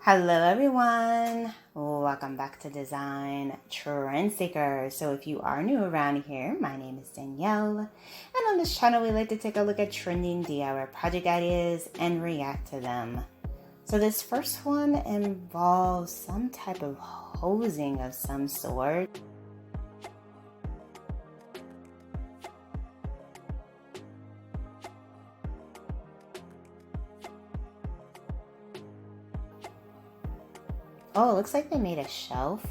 Hello everyone, welcome back to Design Trend Seeker. So if you are new around here, my name is Danielle, and on this channel we like to take a look at trending DIY project ideas and react to them. So this first one involves some type of hosing of some sort. Oh, it looks like they made a shelf.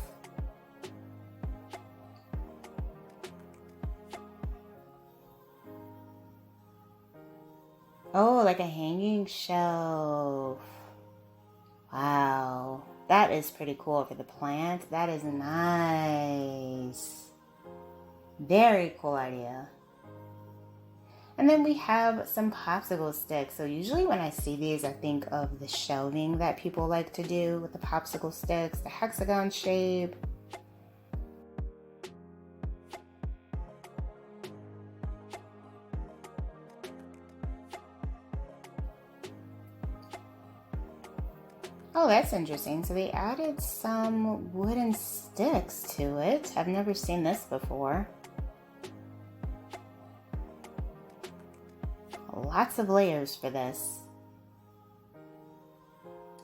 Oh, like a hanging shelf. Wow, that is pretty cool for the plant. That is nice. Very cool idea. And then we have some popsicle sticks. So usually when I see these, I think of the shelving that people like to do with the popsicle sticks, the hexagon shape. Oh, that's interesting. So they added some wooden sticks to it. I've never seen this before. Lots of layers for this.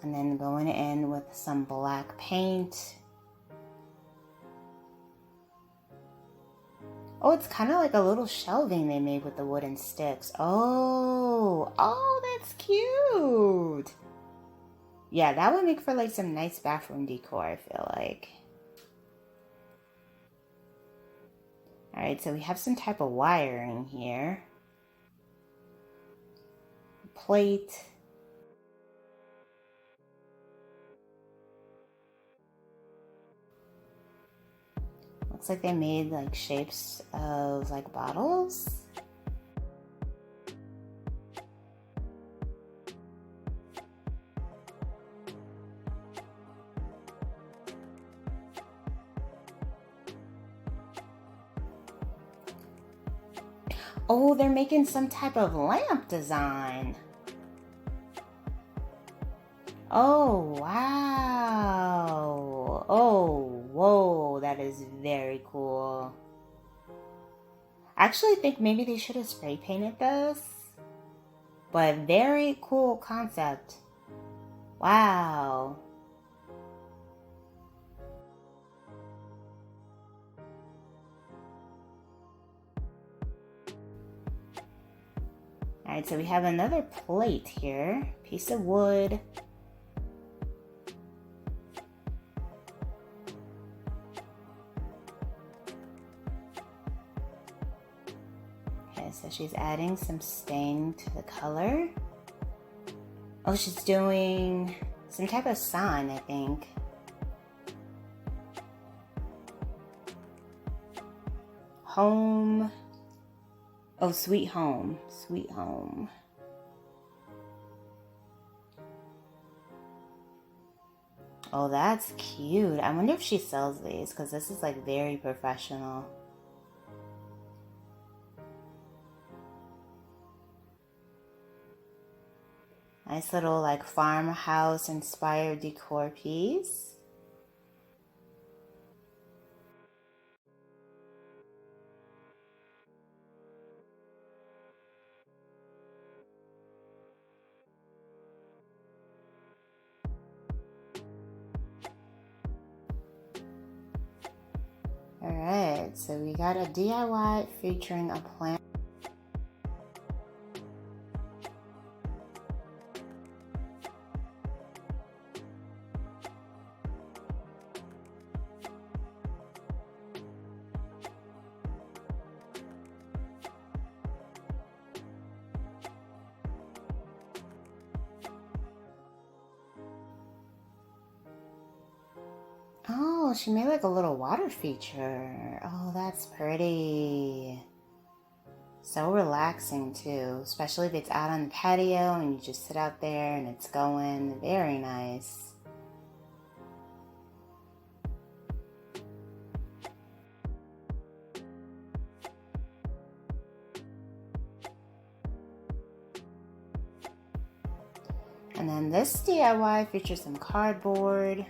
And then going in with some black paint. Oh, it's kind of like a little shelving they made with the wooden sticks. Oh, that's cute. Yeah, that would make for like some nice bathroom decor, I feel like. All right, so we have some type of wiring here. Plate. Looks like they made like shapes of like bottles. Oh, they're making some type of lamp design. Oh, wow. Oh, whoa, that is very cool. I actually think maybe they should have spray painted this, but very cool concept. Wow. All right, so we have another plate here, piece of wood. Okay, so she's adding some stain to the color. Oh, she's doing some type of sign, I think. Home. Oh, sweet home. Sweet home. Oh, that's cute. I wonder if she sells these, because this is like very professional. Nice little like farmhouse inspired decor piece. Alright, so we got a DIY featuring a plant. Oh, she made like a little water feature. Oh, that's pretty. So relaxing too, especially if it's out on the patio and you just sit out there and it's going. Very nice. And And then this DIY features some cardboard.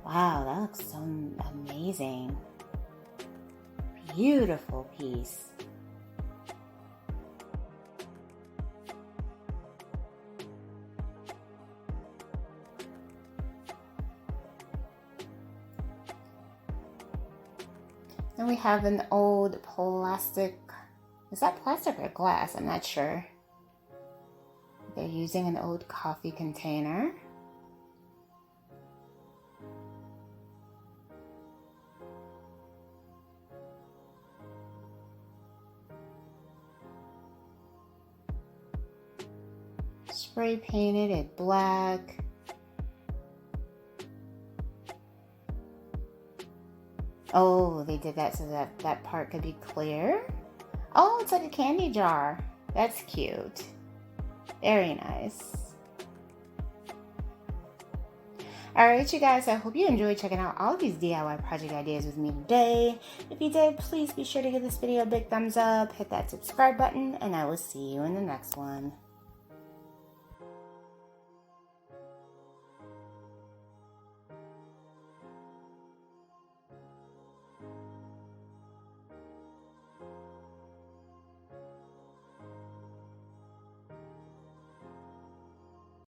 Wow, that looks so amazing. Beautiful piece. Then we have an old plastic, is that plastic or glass? I'm not sure. They're using an old coffee container. Spray painted it black. Oh, they did that so that that part could be clear. Oh, it's like a candy jar. That's cute. Very nice. Alright, you guys, I hope you enjoyed checking out all of these DIY project ideas with me today. If you did, please be sure to give this video a big thumbs up, hit that subscribe button, and I will see you in the next one.